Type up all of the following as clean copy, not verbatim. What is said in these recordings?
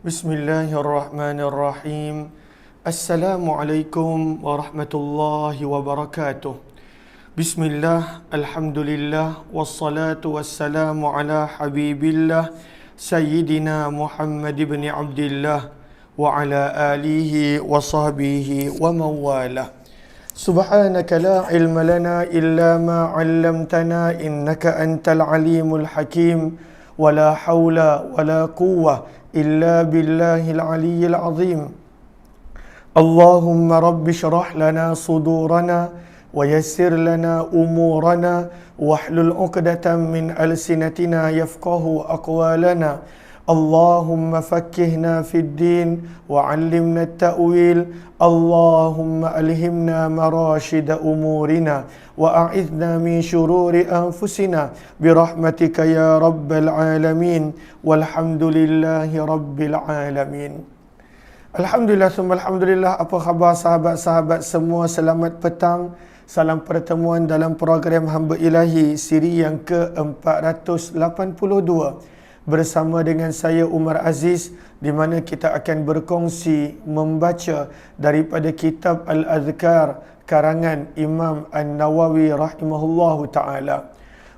Bismillahirrahmanirrahim. Assalamualaikum warahmatullahi wabarakatuh. Bismillah, alhamdulillah, wassalatu wassalamu ala habibillah Sayyidina Muhammad ibn Abdillah wa ala alihi wa sahbihi wa mawalah. Subhanaka la ilma lana illa ma 'allamtana innaka antal alimul hakim wa la hawla wa la quwwah إلا بالله العلي العظيم. اللهم رب اشرح لنا صدورنا ويسر لنا أمورنا واحلل عقدة من ألسنتنا يفقه أقوالنا. اللهم فكهنا في الدين وعلمنا التأويل. اللهم ألهمنا مراشد أمورنا وأعذنا من شرور أنفسنا برحمتك يا رب العالمين والحمد لله رب العالمين. Alhamdulillah, alhamdulillah. Apa khabar sahabat-sahabat semua? Selamat petang. Salam pertemuan dalam program Hamba Ilahi siri yang ke-482 bersama dengan saya Umar Aziz, di mana kita akan berkongsi membaca daripada kitab Al-Adhkar karangan Imam An-Nawawi rahimahullahu ta'ala.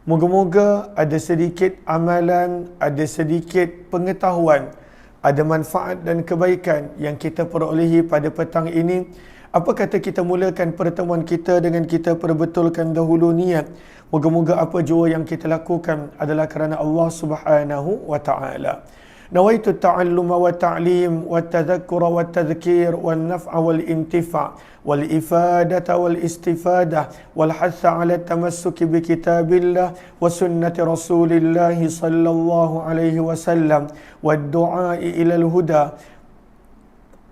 Moga-moga ada sedikit amalan, ada sedikit pengetahuan, ada manfaat dan kebaikan yang kita perolehi pada petang ini. Apa kata kita mulakan pertemuan kita dengan kita perbetulkan dahulu niat. Moga-moga apa jua yang kita lakukan adalah kerana Allah Subhanahu wa ta'ala. Nawaitu ta'alluma wa ta'lim wa tadhakkura wa tadhkir wa naf'a wal intifa' wal ifadata wal istifadah wal hatha ala tamassuki bi kitabillah wa sunnati rasulillah sallallahu alaihi wasallam wa du'a'i ila al-huda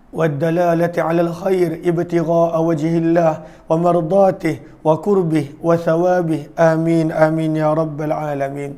والدلالة على الخير ابتغاء وجه الله ومرضاته وقربه وثوابه آمين آمين يا رب العالمين.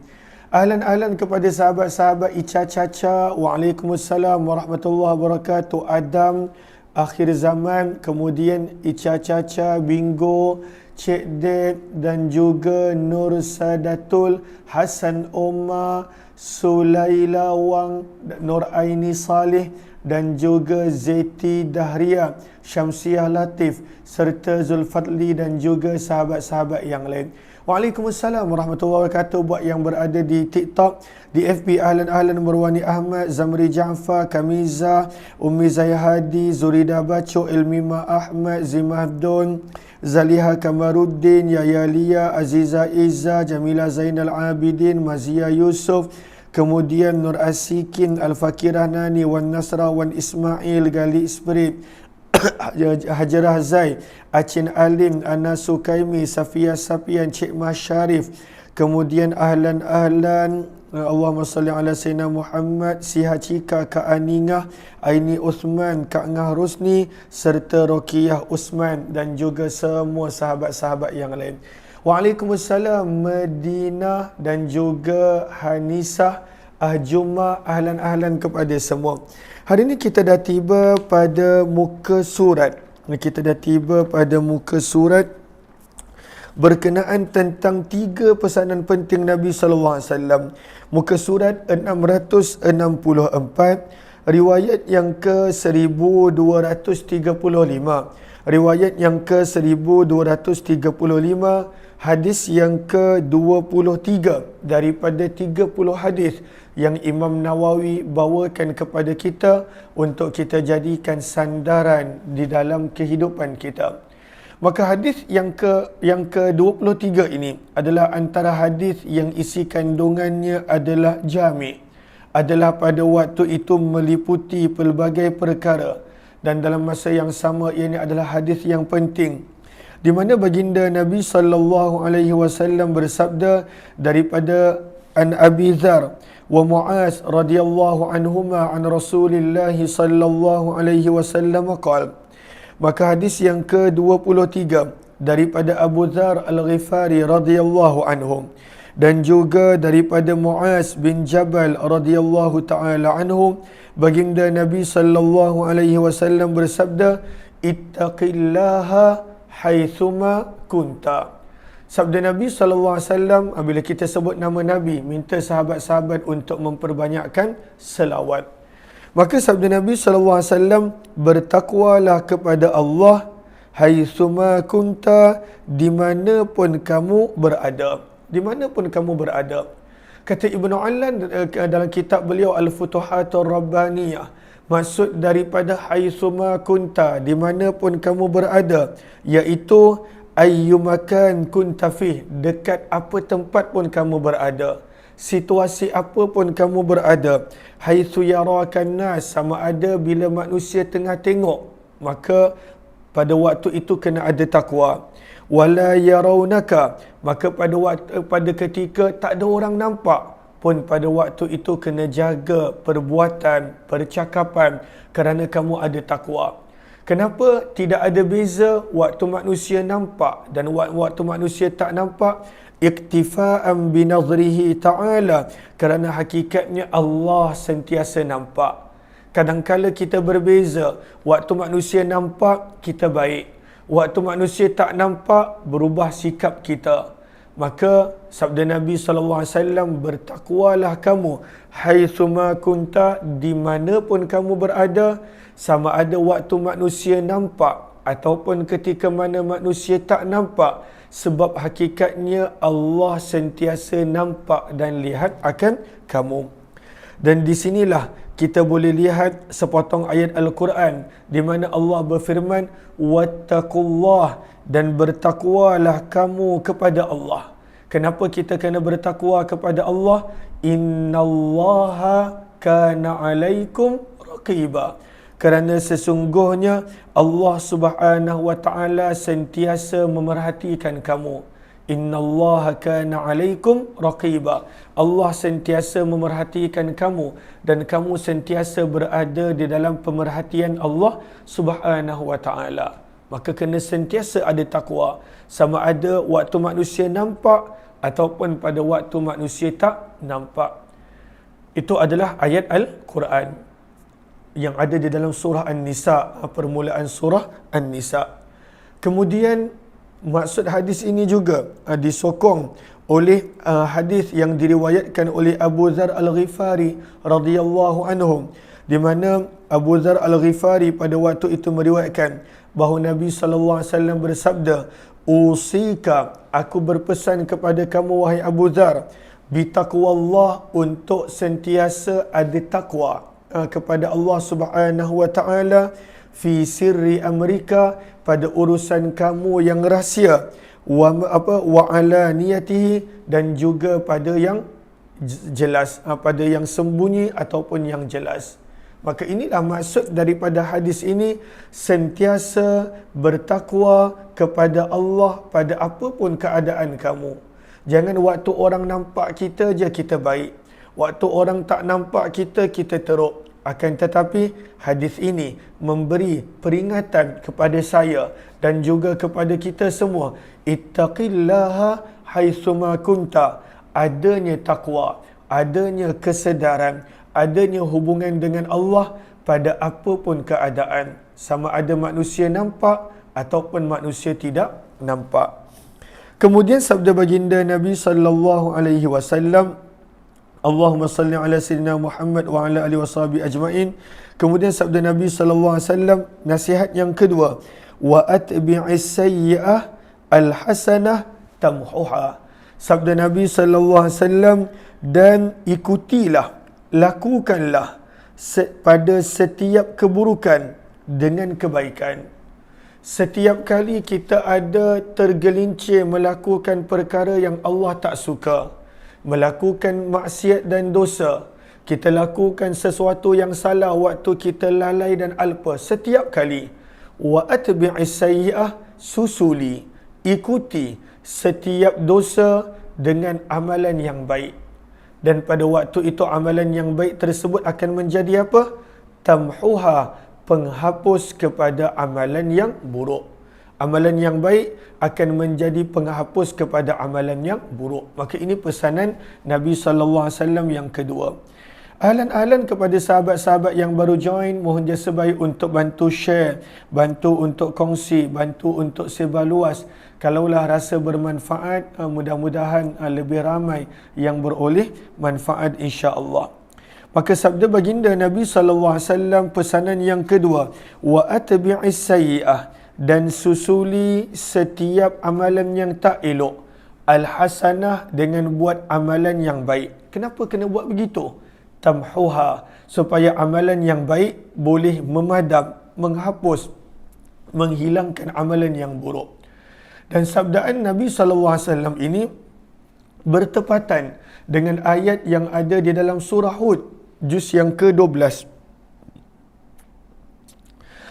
Ahlan kepada sahabat-sahabat Ica Caca. Waalaikumsalam warahmatullahi wabarakatuh. Adam akhir zaman, kemudian Ica Caca, Bingo, Cik Ded dan juga Nur Sadatul, Hasan Omar, Sulaila Wang, Nur Aini Saleh dan juga Zeti Dahria, Syamsiah Latif serta Zulfadli dan juga sahabat-sahabat yang lain. Waalaikumsalam warahmatullahi wabarakatuh. Buat yang berada di TikTok, di FB, Ahlan Marwani Ahmad, Zamri Ja'far, Kamiza, Ummi Zaya Hadi, Zurida Baco, Ilmima Ahmad, Zimahdun, Zaliha Kamaruddin, Yaya Lia, Aziza Izza, Jamila Zainal Abidin, Mazia Yusuf, kemudian Nur Asikin, Al-Fakirah Nani, Wan Nasra, Wan Ismail, Gali Spirit, Hajarah Zai, Acin Alim, Ana Sukaimi, Safia Sapian, Cik Mas Syarif, kemudian Ahlan Allahumma salli ala Sayyidina Muhammad, Siha Cika, Kak Aningah, Aini Uthman, Kak Ngah Rusni serta Rokiyah Usman dan juga semua sahabat-sahabat yang lain. Waalaikumsalam Madinah dan juga Hanisah, Ahjumah. Ahlan kepada semua. Hari ini kita dah tiba pada muka surat. Berkenaan tentang 3 pesanan penting Nabi sallallahu alaihi wasallam. Muka surat 664, riwayat yang ke-1235. Riwayat yang ke-1235, hadis yang ke-23 daripada 30 hadis yang Imam Nawawi bawakan kepada kita untuk kita jadikan sandaran di dalam kehidupan kita. Maka hadis yang ke-23 ini adalah antara hadis yang isi kandungannya adalah jami', adalah pada waktu itu meliputi pelbagai perkara, dan dalam masa yang sama ini adalah hadis yang penting, di mana baginda Nabi sallallahu alaihi wasallam bersabda daripada an Abi Dzar wa Muaz radhiyallahu anhuma an Rasulillah sallallahu alaihi wasallam qala. Maka hadis yang ke-23 daripada Abu Dzar Al-Ghifari radhiyallahu anhu dan juga daripada Muaz bin Jabal radhiyallahu taala anhu, baginda Nabi sallallahu alaihi wasallam bersabda, ittaqillaha haitsuma kunta. Sabda Nabi SAW, bila kita sebut nama Nabi, minta sahabat-sahabat untuk memperbanyakkan selawat. Maka sabda Nabi SAW, bertakwalah kepada Allah haitsuma kunta, di mana pun kamu berada. Di mana pun kamu berada. Kata Ibnu Allan dalam kitab beliau Al-Futuhatur Rabbaniyah, maksud daripada haitsuma kunta, di mana pun kamu berada, iaitu ayyumakan kunta fih, dekat apa tempat pun kamu berada, situasi apa pun kamu berada, haitsu yarakan nas, sama ada bila manusia tengah tengok, maka pada waktu itu kena ada takwa. Wala yarawnaka, maka pada ketika tak ada orang nampak pun pada waktu itu kena jaga perbuatan, percakapan, kerana kamu ada takwa. Kenapa tidak ada beza waktu manusia nampak dan waktu manusia tak nampak? Iktifa'an binazrihi ta'ala, kerana hakikatnya Allah sentiasa nampak. Kadang-kala kita berbeza, waktu manusia nampak kita baik, waktu manusia tak nampak berubah sikap kita. Maka sabda Nabi SAW, bertakwalah kamu haitsuma kunta, di mana pun kamu berada, sama ada waktu manusia nampak ataupun ketika mana manusia tak nampak, sebab hakikatnya Allah sentiasa nampak dan lihat akan kamu. Dan di sinilah kita boleh lihat sepotong ayat Al-Quran di mana Allah berfirman, wattaqullah, dan bertakwalah kamu kepada Allah. Kenapa kita kena bertakwa kepada Allah? Innallaha kana alaikum raqiba, kerana sesungguhnya Allah Subhanahu wa taala sentiasa memerhatikan kamu. Innallaha kana alaikum raqiba, Allah sentiasa memerhatikan kamu dan kamu sentiasa berada di dalam pemerhatian Allah Subhanahu wa taala. Maka kena sentiasa ada takwa, sama ada waktu manusia nampak ataupun pada waktu manusia tak nampak. Itu adalah ayat Al-Quran yang ada di dalam surah An-Nisa, permulaan surah An-Nisa. Kemudian maksud hadis ini juga disokong oleh hadis yang diriwayatkan oleh Abu Dzar Al-Ghifari radhiyallahu anhu, di mana Abu Dzar Al-Ghifari pada waktu itu meriwayatkan bahawa Nabi SAW bersabda, usika, aku berpesan kepada kamu wahai Abu Dzar, bitaqwallah, untuk sentiasa ada takwa kepada Allah Subhanahu wa taala, fi sirri amrika, pada urusan kamu yang rahsia, wa alaniyatihi, dan juga pada yang jelas, pada yang sembunyi ataupun yang jelas. Maka inilah maksud daripada hadis ini, sentiasa bertakwa kepada Allah pada apapun keadaan kamu. Jangan waktu orang nampak kita je kita baik, waktu orang tak nampak kita, kita teruk. Akan tetapi hadis ini memberi peringatan kepada saya dan juga kepada kita semua, ittaqillaha haitsuma kunta, adanya takwa, adanya kesedaran, adanya hubungan dengan Allah pada apapun keadaan, sama ada manusia nampak ataupun manusia tidak nampak. Kemudian sabda baginda Nabi sallallahu alaihi wasallam, Allahumma salli ala sayyidina Muhammad wa ala alihi washabihi ajmain. Kemudian sabda Nabi sallallahu alaihi wasallam, nasihat yang kedua, wa atbi'is sayyi'ah al-hasanah tamhuha. Sabda Nabi sallallahu alaihi wasallam, dan ikutilah, lakukanlah pada setiap keburukan dengan kebaikan. Setiap kali kita ada tergelincir melakukan perkara yang Allah tak suka, melakukan maksiat dan dosa, kita lakukan sesuatu yang salah waktu kita lalai dan alpa, setiap kali, wa atbi'is sayyi'ah, susuli, ikuti setiap dosa dengan amalan yang baik. Dan pada waktu itu amalan yang baik tersebut akan menjadi apa? Tamhuha, penghapus kepada amalan yang buruk. Amalan yang baik akan menjadi penghapus kepada amalan yang buruk. Maka ini pesanan Nabi SAW yang kedua. Ahlan-ahlan kepada sahabat-sahabat yang baru join, mohon jasa baik untuk bantu share, bantu untuk kongsi, bantu untuk sebar luas. Kalaulah rasa bermanfaat, mudah-mudahan lebih ramai yang beroleh manfaat insya-Allah. Maka sabda baginda Nabi SAW pesanan yang kedua, wa atbi'is sayyi'ah, dan susuli setiap amalan yang tak elok, al-hasanah, dengan buat amalan yang baik. Kenapa kena buat begitu? Tamhuha, supaya amalan yang baik boleh memadam, menghapus, menghilangkan amalan yang buruk. Dan sabdaan Nabi SAW ini bertepatan dengan ayat yang ada di dalam surah Hud, juz yang ke-12,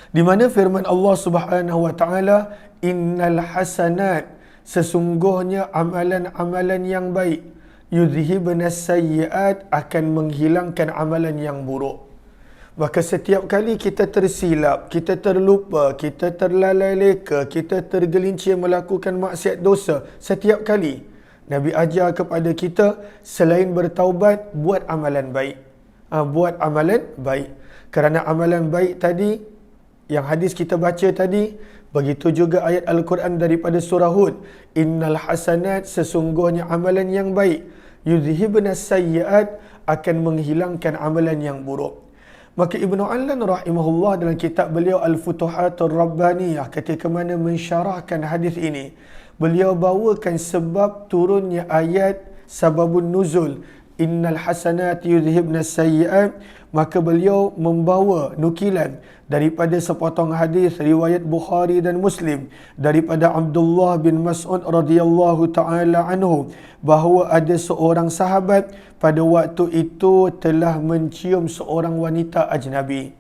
di mana firman Allah Subhanahu wa taala, innal hasanat, sesungguhnya amalan-amalan yang baik, yudhibnas sayyiat, akan menghilangkan amalan yang buruk. Maka setiap kali kita tersilap, kita terlupa, kita terlalai leka, kita tergelincir melakukan maksiat dosa, setiap kali Nabi ajar kepada kita, selain bertaubat, buat amalan baik. Buat amalan baik. Kerana amalan baik tadi, yang hadis kita baca tadi, begitu juga ayat Al-Quran daripada surah Hud, innal hasanat, sesungguhnya amalan yang baik, yudhibnas sayyiat, akan menghilangkan amalan yang buruk. Maka Ibnu Allan rahimahullah dalam kitab beliau Al-Futuhatur Rabbaniyah, ketika mana mensyarahkan hadis ini, beliau bawakan sebab turunnya ayat sababun nuzul, innal hasanat yudhibnas sayyiat, maka beliau membawa nukilan daripada sepotong hadis riwayat Bukhari dan Muslim daripada Abdullah bin Mas'ud radhiyallahu taala anhu, bahawa ada seorang sahabat pada waktu itu telah mencium seorang wanita ajnabi,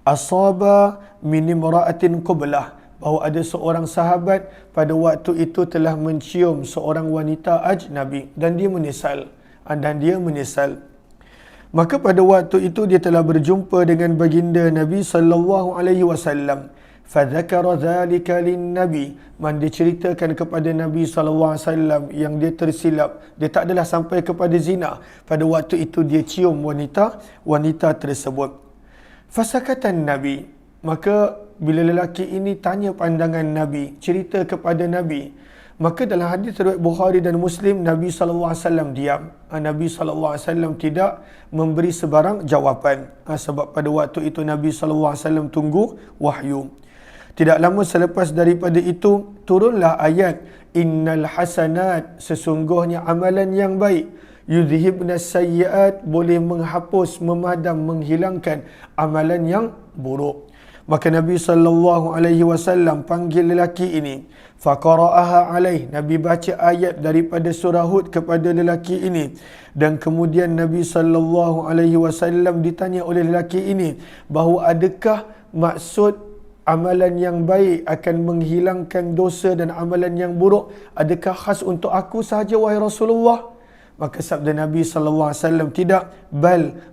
asaba min imra'atin qublah, bahawa ada seorang sahabat pada waktu itu telah mencium seorang wanita ajnabi dan dia menyesal. Maka pada waktu itu dia telah berjumpa dengan baginda Nabi sallallahu alaihi wasallam. Fadzakara dzalika lin-nabi, man diceritakan kepada Nabi sallallahu alaihi wasallam yang dia tersilap, dia tak adalah sampai kepada zina. Pada waktu itu dia cium wanita tersebut. Fasakatan Nabi, maka bila lelaki ini tanya pandangan Nabi, cerita kepada Nabi, maka dalam hadis riwayat Bukhari dan Muslim, Nabi SAW diam. Nabi SAW tidak memberi sebarang jawapan. Sebab pada waktu itu Nabi SAW tunggu wahyu. Tidak lama selepas daripada itu, turunlah ayat, innal hasanat, sesungguhnya amalan yang baik, yudhibnas sayyiat, boleh menghapus, memadam, menghilangkan amalan yang buruk. Maka Nabi SAW panggil lelaki ini, faqara'aha alaih, Nabi baca ayat daripada surah Hud kepada lelaki ini, dan kemudian Nabi SAW ditanya oleh lelaki ini bahawa adakah maksud amalan yang baik akan menghilangkan dosa dan amalan yang buruk, adakah khas untuk aku sahaja wahai Rasulullah? Maka sabda Nabi SAW, tidak,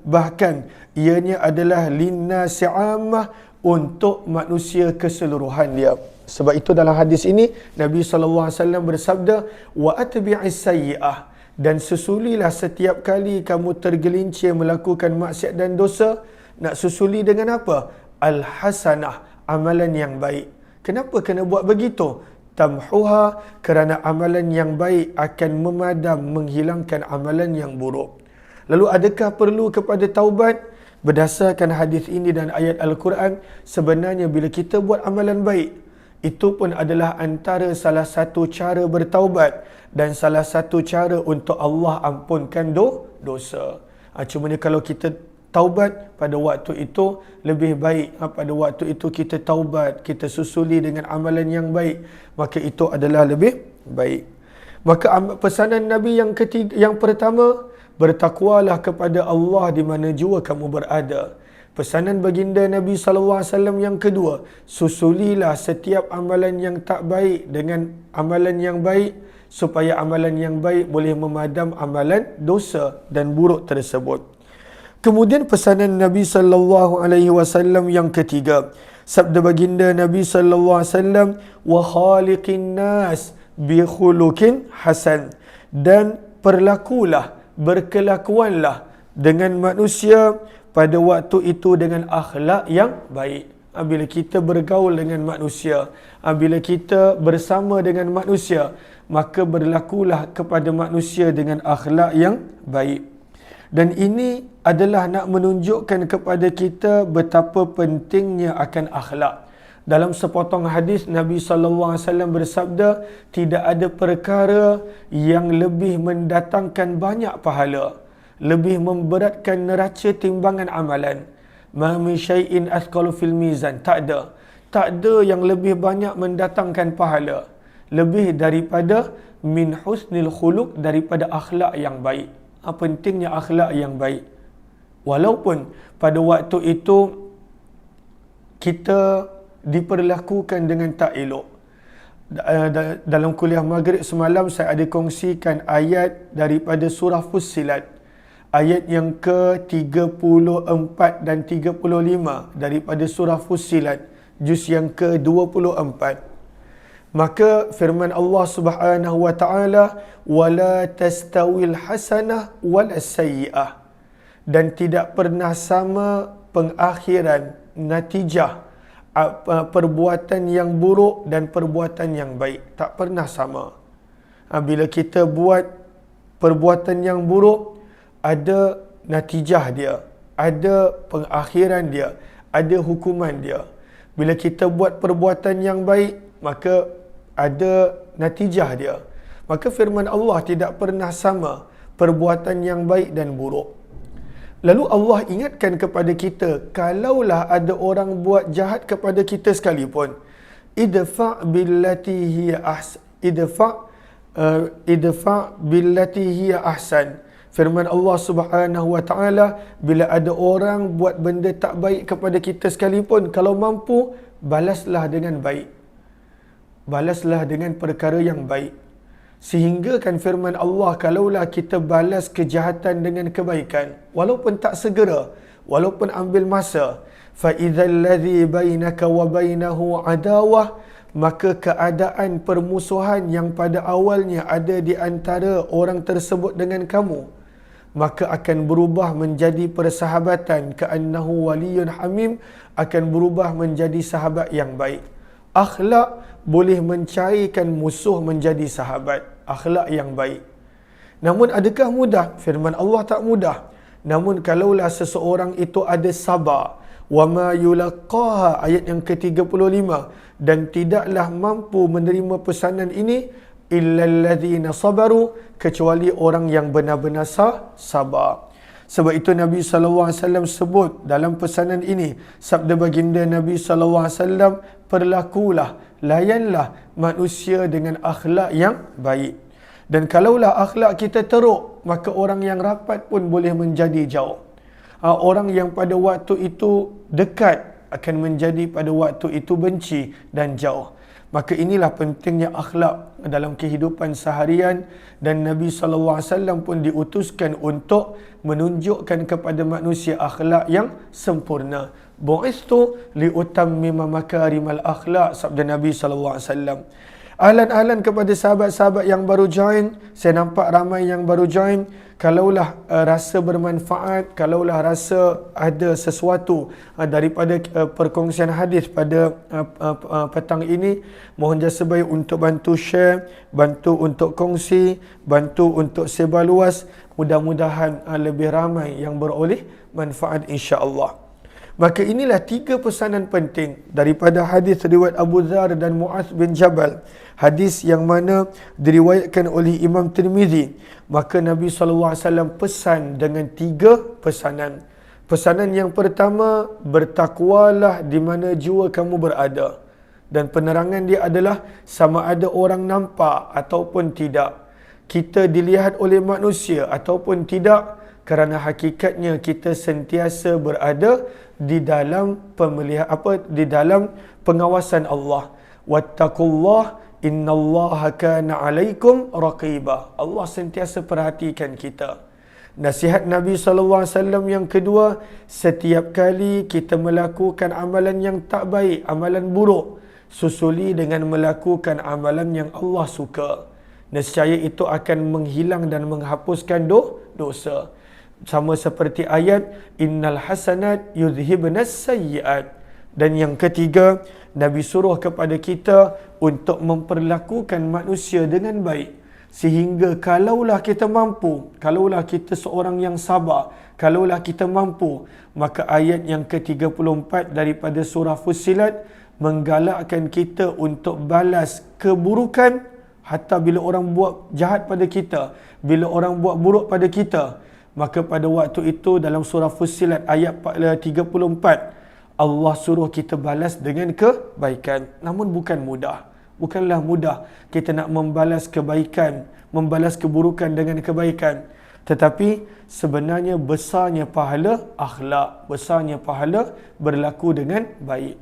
bahkan ianya adalah linnasi ammah, untuk manusia keseluruhan dia. Sebab itu dalam hadis ini Nabi SAW bersabda, wa atbi'is sayyi'ah, dan susulilah setiap kali kamu tergelincir melakukan maksiat dan dosa, nak susuli dengan apa? Al-hasanah, amalan yang baik. Kenapa kena buat begitu? Tamhuha, kerana amalan yang baik akan memadam, menghilangkan amalan yang buruk. Lalu adakah perlu kepada taubat? Berdasarkan hadis ini dan ayat Al-Quran, sebenarnya bila kita buat amalan baik, itu pun adalah antara salah satu cara bertaubat dan salah satu cara untuk Allah ampunkan dosa. Cumanya kalau kita taubat pada waktu itu lebih baik, pada waktu itu kita taubat, kita susuli dengan amalan yang baik, maka itu adalah lebih baik. Maka pesanan Nabi yang ketiga, yang pertama, bertakwalah kepada Allah di mana jua kamu berada. Pesanan baginda Nabi SAW yang kedua, susulilah setiap amalan yang tak baik dengan amalan yang baik, supaya amalan yang baik boleh memadam amalan dosa dan buruk tersebut. Kemudian pesanan Nabi SAW yang ketiga, sabda baginda Nabi SAW, wa khaliqin nas bi khuluqin hasan, dan berkelakuanlah dengan manusia pada waktu itu dengan akhlak yang baik. Bila kita bergaul dengan manusia, bila kita bersama dengan manusia, maka berlakulah kepada manusia dengan akhlak yang baik. Dan ini adalah nak menunjukkan kepada kita betapa pentingnya akan akhlak. Dalam sepotong hadis Nabi SAW bersabda, tidak ada perkara yang lebih mendatangkan banyak pahala, lebih memberatkan neraca timbangan amalan. Ma min syai'in athqalu fil mizan. Tak ada yang lebih banyak mendatangkan pahala lebih daripada min husnil khuluq, daripada akhlak yang baik. Pentingnya akhlak yang baik. Walaupun pada waktu itu kita diperlakukan dengan tak elok. Dalam kuliah maghrib semalam saya ada kongsikan ayat daripada surah Fussilat, ayat yang ke-34 dan 35 daripada surah Fussilat, juz yang ke-24. Maka firman Allah Subhanahu wa taala, wala tastawil hasanah wal sayyi'ah, dan tidak pernah sama pengakhiran, natijah perbuatan yang buruk dan perbuatan yang baik. Tak pernah sama. Bila kita buat perbuatan yang buruk, ada natijah dia, ada pengakhiran dia, ada hukuman dia. Bila kita buat perbuatan yang baik, maka ada natijah dia. Maka firman Allah tidak pernah sama perbuatan yang baik dan buruk. Lalu Allah ingatkan kepada kita, kalaulah ada orang buat jahat kepada kita sekalipun, idfa' billati hiya ahsan, idfa' billati hiya ahsan. Firman Allah Subhanahu wa taala, bila ada orang buat benda tak baik kepada kita sekalipun, kalau mampu, balaslah dengan baik. Balaslah dengan perkara yang baik. Sehingga kan firman Allah, kalaulah kita balas kejahatan dengan kebaikan, walaupun tak segera, walaupun ambil masa, fa idzal ladzi bainaka wa bainahu adawah, maka keadaan permusuhan yang pada awalnya ada di antara orang tersebut dengan kamu, maka akan berubah menjadi persahabatan, ka'annahu waliyyun hamim, akan berubah menjadi sahabat yang baik. Akhlak boleh mencairkan musuh menjadi sahabat. Akhlak yang baik. Namun adakah mudah? Firman Allah tak mudah. Namun kalaulah seseorang itu ada sabar, wa ma yulaqaha, ayat yang ke-35, dan tidaklah mampu menerima pesanan ini illal ladzina sabaru, kecuali orang yang benar-benar sabar. Sebab itu Nabi SAW sebut dalam pesanan ini, sabda baginda Nabi SAW, perlakulah, layanlah manusia dengan akhlak yang baik. Dan kalaulah akhlak kita teruk, maka orang yang rapat pun boleh menjadi jauh. Orang yang pada waktu itu dekat akan menjadi pada waktu itu benci dan jauh. Maka inilah pentingnya akhlak dalam kehidupan seharian, dan Nabi SAW pun diutuskan untuk menunjukkan kepada manusia akhlak yang sempurna. Bu'istu liutammima makarimal akhlak, sabda Nabi SAW. Ahlan-ahlan kepada sahabat-sahabat yang baru join. Saya nampak ramai yang baru join. Kalaulah rasa bermanfaat, kalaulah rasa ada sesuatu daripada perkongsian hadis pada petang ini, mohon jasa baik untuk bantu share, bantu untuk kongsi, bantu untuk sebar luas. Mudah-mudahan lebih ramai yang beroleh manfaat, insya-Allah. Maka inilah 3 pesanan penting daripada hadis riwayat Abu Dzar dan Muaz bin Jabal. Hadis yang mana diriwayatkan oleh Imam Tirmizi. Maka Nabi SAW pesan dengan 3 pesanan. Pesanan yang pertama, bertakwalah di mana jua kamu berada. Dan penerangan dia adalah sama ada orang nampak ataupun tidak. Kita dilihat oleh manusia ataupun tidak, kerana hakikatnya kita sentiasa berada di dalam di dalam pengawasan Allah. Wattaqullah innallaha kana 'alaikum raqiba. Allah sentiasa perhatikan kita. Nasihat Nabi SAW yang kedua, setiap kali kita melakukan amalan yang tak baik, amalan buruk, susuli dengan melakukan amalan yang Allah suka. Nescaya itu akan menghilang dan menghapuskan dosa. Sama seperti ayat innal hasanat yudhibnas sayyiat. Dan yang ketiga, Nabi suruh kepada kita untuk memperlakukan manusia dengan baik. Sehingga kalaulah kita mampu, kalaulah kita seorang yang sabar, kalaulah kita mampu, maka ayat yang ke-34 daripada surah Fussilat menggalakkan kita untuk balas keburukan hatta bila orang buat jahat pada kita, bila orang buat buruk pada kita. Maka pada waktu itu dalam surah Fussilat ayat 34, Allah suruh kita balas dengan kebaikan. Namun bukan mudah. Bukanlah mudah kita nak membalas kebaikan, membalas keburukan dengan kebaikan. Tetapi sebenarnya besarnya pahala akhlak, besarnya pahala berlaku dengan baik.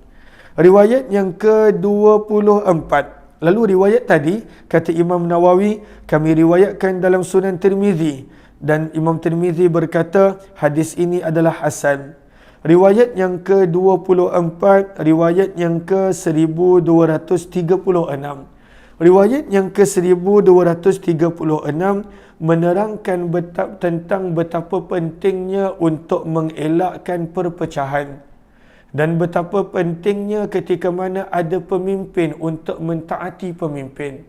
Riwayat yang ke-24. Lalu riwayat tadi, kata Imam Nawawi, kami riwayatkan dalam Sunan Tirmizi. Dan Imam Tirmizi berkata, hadis ini adalah hasan. Riwayat yang ke-24, riwayat yang ke-1236. Riwayat yang ke-1236 menerangkan tentang betapa pentingnya untuk mengelakkan perpecahan. Dan betapa pentingnya ketika mana ada pemimpin untuk mentaati pemimpin.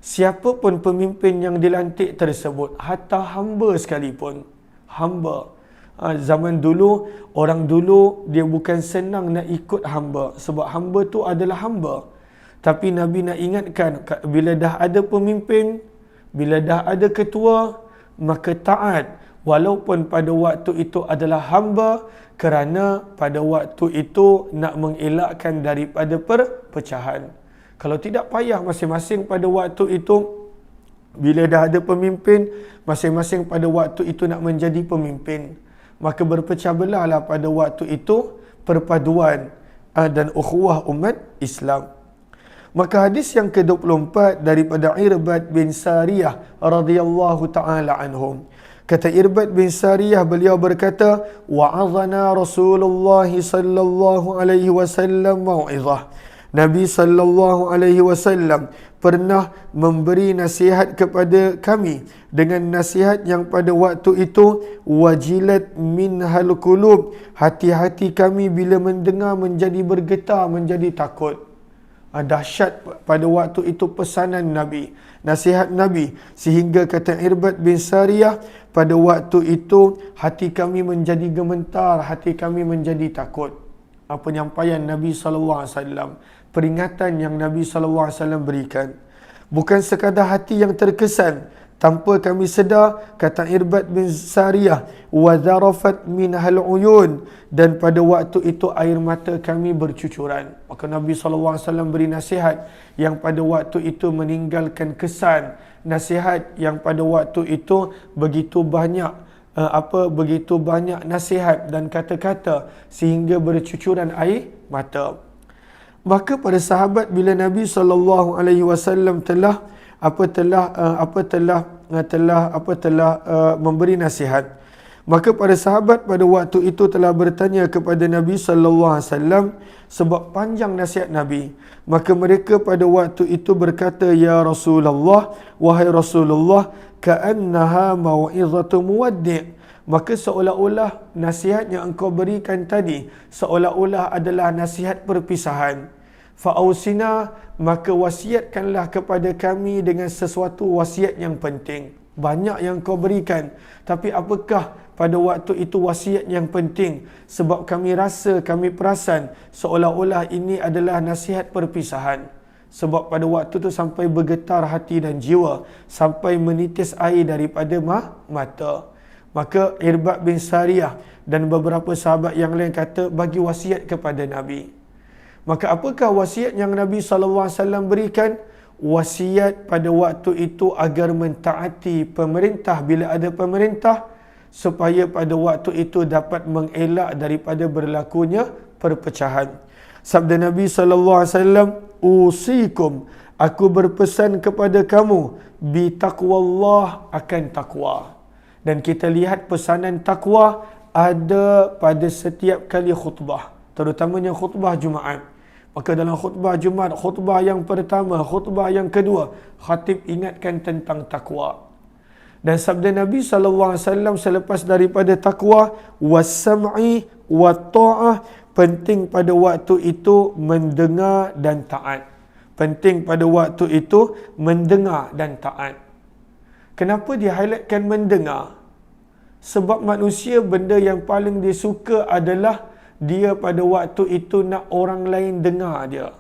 Siapa pun pemimpin yang dilantik tersebut, hatta hamba sekalipun. Hamba. Zaman dulu, orang dulu dia bukan senang nak ikut hamba. Sebab hamba tu adalah hamba. Tapi Nabi nak ingatkan, bila dah ada pemimpin, bila dah ada ketua, maka taat. Walaupun pada waktu itu adalah hamba, kerana pada waktu itu nak mengelakkan daripada perpecahan. Kalau tidak payah masing-masing pada waktu itu, bila dah ada pemimpin, masing-masing pada waktu itu nak menjadi pemimpin. Maka berpecah belahlah pada waktu itu perpaduan dan ukhuwah umat Islam. Maka hadis yang ke-24 daripada Irbad bin Sariyah radhiyallahu ta'ala anhum. Kata Irbad bin Sariyah, beliau berkata, wa'adhana Rasulullah sallallahu alaihi wasallam mau'izah. Nabi sallallahu alaihi wasallam pernah memberi nasihat kepada kami dengan nasihat yang pada waktu itu wajilat minhal qulub, hati-hati kami bila mendengar menjadi bergetar, menjadi takut. Dahsyat pada waktu itu pesanan Nabi, nasihat Nabi, sehingga kata Irbad bin Sariyah, pada waktu itu hati kami menjadi gemetar, hati kami menjadi takut. Penyampaian Nabi SAW, peringatan yang Nabi SAW berikan. Bukan sekadar hati yang terkesan, tanpa kami sedar, kata Irbad bin Sariyah, wa zarafat minhal uyun, dan pada waktu itu air mata kami bercucuran. Maka Nabi SAW beri nasihat yang pada waktu itu meninggalkan kesan, nasihat yang pada waktu itu begitu banyak begitu banyak nasihat dan kata-kata sehingga bercucuran air mata. Maka para sahabat bila Nabi SAW telah memberi nasihat, maka para sahabat pada waktu itu telah bertanya kepada Nabi SAW sebab panjang nasihat Nabi. Maka mereka pada waktu itu berkata, ya Rasulullah, wahai Rasulullah, ka'annaha mau'izatu muwaddi'. Maka seolah-olah nasihat yang engkau berikan tadi seolah-olah adalah nasihat perpisahan. Fa'ausina, maka wasiatkanlah kepada kami dengan sesuatu wasiat yang penting. Banyak yang kau berikan, tapi apakah pada waktu itu wasiat yang penting? Sebab kami rasa, kami perasan seolah-olah ini adalah nasihat perpisahan. Sebab pada waktu itu sampai bergetar hati dan jiwa, sampai menitis air daripada mata. Maka Irbad bin Sariyah dan beberapa sahabat yang lain kata, bagi wasiat kepada Nabi. Maka apakah wasiat yang Nabi SAW berikan? Wasiat pada waktu itu agar mentaati pemerintah bila ada pemerintah, supaya pada waktu itu dapat mengelak daripada berlakunya perpecahan. Sabda Nabi SAW, usikum, aku berpesan kepada kamu, bi taqwallah, akan takwa. Dan kita lihat pesanan takwa ada pada setiap kali khutbah, terutamanya khutbah Jumaat. Maka dalam khutbah Jumaat, khutbah yang pertama, khutbah yang kedua, khatib ingatkan tentang takwa. Dan sabda Nabi SAW selepas daripada takwa, was-sam'i wat-ta'ah, penting pada waktu itu mendengar dan taat. Penting pada waktu itu mendengar dan taat. Kenapa dia highlightkan mendengar? Sebab manusia benda yang paling dia suka adalah dia pada waktu itu nak orang lain dengar dia.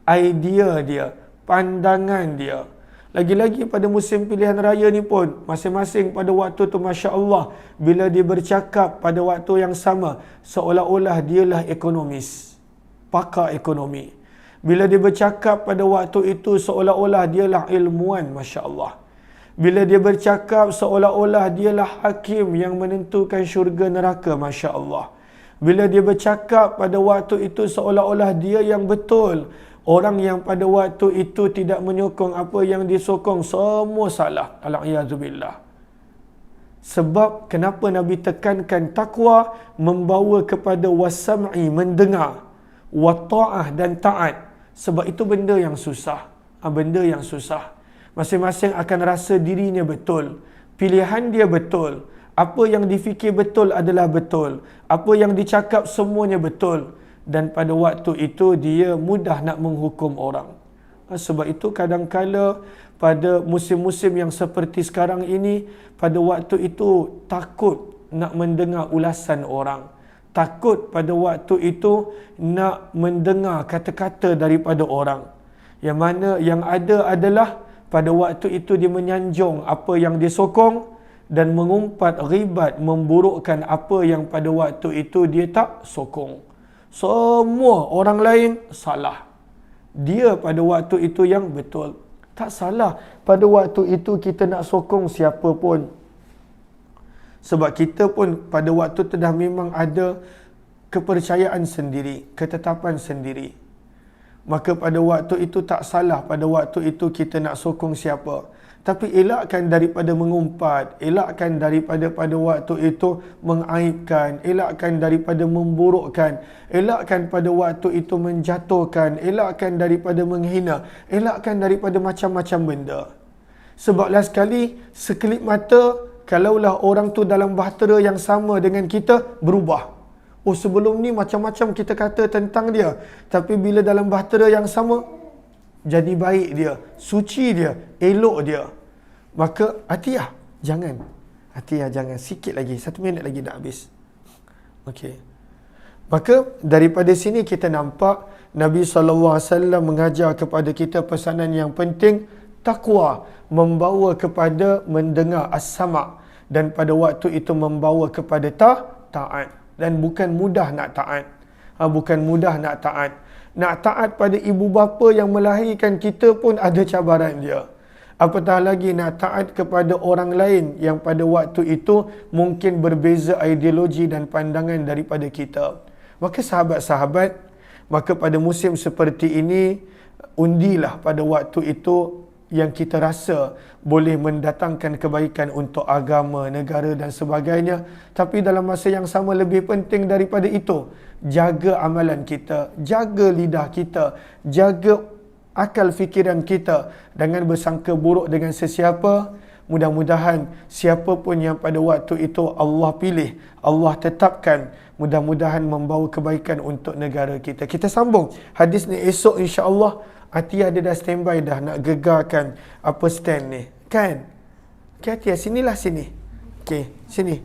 Idea dia, pandangan dia. Lagi-lagi pada musim pilihan raya ni pun, masing-masing pada waktu tu Masya Allah, bila dia bercakap pada waktu yang sama, seolah-olah dialah ekonomis, pakar ekonomi. Bila dia bercakap pada waktu itu, seolah-olah dialah ilmuwan, Masya Allah. Bila dia bercakap, seolah-olah dialah hakim yang menentukan syurga neraka, Masya Allah. Bila dia bercakap pada waktu itu, seolah-olah dia yang betul. Orang yang pada waktu itu tidak menyokong apa yang disokong, semua salah. Al-Iyazubillah. Sebab kenapa Nabi tekankan takwa membawa kepada wasam'i, mendengar, wata'ah dan taat. Sebab itu benda yang susah. Benda yang susah. Masing-masing akan rasa dirinya betul. Pilihan dia betul. Apa yang difikir betul adalah betul. Apa yang dicakap semuanya betul. Dan pada waktu itu dia mudah nak menghukum orang. Sebab itu kadang-kala pada musim-musim yang seperti sekarang ini, pada waktu itu takut nak mendengar ulasan orang. Takut pada waktu itu nak mendengar kata-kata daripada orang. Yang mana yang ada adalah pada waktu itu dia menyanjung apa yang dia sokong dan mengumpat ghibat, memburukkan apa yang pada waktu itu dia tak sokong. Semua orang lain salah. Dia pada waktu itu yang betul. Tak salah pada waktu itu kita nak sokong siapa pun. Sebab kita pun pada waktu itu dah memang ada kepercayaan sendiri, ketetapan sendiri. Maka pada waktu itu tak salah pada waktu itu kita nak sokong siapa. Tapi elakkan daripada mengumpat, elakkan daripada pada waktu itu mengaibkan, elakkan daripada memburukkan, elakkan pada waktu itu menjatuhkan, elakkan daripada menghina, elakkan daripada macam-macam benda. Sebab last sekali, sekelip mata, kalaulah orang tu dalam bahtera yang sama dengan kita, berubah. Oh, sebelum ni macam-macam kita kata tentang dia. Tapi bila dalam bahtera yang sama, jadi baik dia, suci dia, elok dia. Maka Atiyah, jangan. Atiyah, jangan. Sikit lagi, 1 minit lagi dah habis. Okey. Maka daripada sini kita nampak Nabi SAW mengajar kepada kita pesanan yang penting. Takwa membawa kepada mendengar as-sama'. Dan pada waktu itu membawa kepada taat. Dan bukan mudah nak taat. Bukan mudah nak taat. Nak taat pada ibu bapa yang melahirkan kita pun ada cabaran dia. Apatah lagi nak taat kepada orang lain yang pada waktu itu mungkin berbeza ideologi dan pandangan daripada kita. Maka sahabat-sahabat, maka pada musim seperti ini, undilah pada waktu itu yang kita rasa boleh mendatangkan kebaikan untuk agama, negara dan sebagainya. Tapi dalam masa yang sama lebih penting daripada itu, jaga amalan kita, jaga lidah kita, jaga akal fikiran kita dengan bersangka buruk dengan sesiapa. Mudah-mudahan siapa pun yang pada waktu itu Allah pilih, Allah tetapkan, mudah-mudahan membawa kebaikan untuk negara kita. Kita sambung hadis ni esok insya-Allah. Atiyah dia dah standby dah nak gegarkan apa stand ni. Kan? Okey Atiyah, sinilah sini. Okey, sini.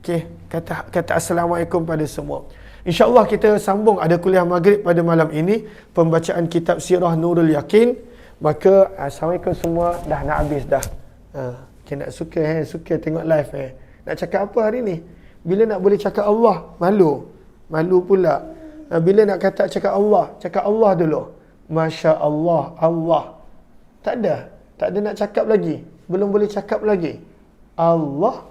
Okey, kata assalamualaikum pada semua. InsyaAllah kita sambung, ada kuliah maghrib pada malam ini, pembacaan kitab Sirah Nurul Yakin. Maka assalamualaikum semua, dah nak habis dah. Okay, nak suka tengok live Nak cakap apa hari ni? Bila nak boleh cakap Allah, malu pula. Bila nak cakap Allah dulu. Masya Allah, Allah. Tak ada nak cakap lagi. Belum boleh cakap lagi. Allah.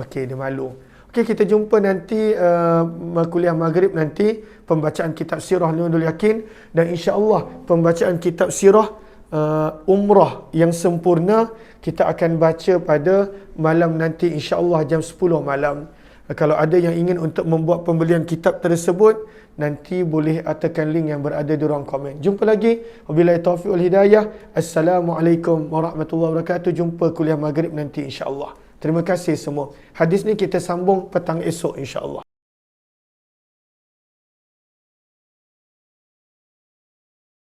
Okey, dia malu. Okey, kita jumpa nanti kuliah maghrib nanti, pembacaan kitab Sirah Nurul Yakin, dan insya-Allah pembacaan kitab Sirah Umrah yang sempurna kita akan baca pada malam nanti insya-Allah jam 10 malam. Kalau ada yang ingin untuk membuat pembelian kitab tersebut, nanti boleh tekan link yang berada di ruang komen. Jumpa lagi. Wabillahi taufiq wal hidayah. Assalamualaikum warahmatullahi wabarakatuh. Jumpa kuliah maghrib nanti insya-Allah. Terima kasih semua. Hadis ni kita sambung petang esok insya-Allah.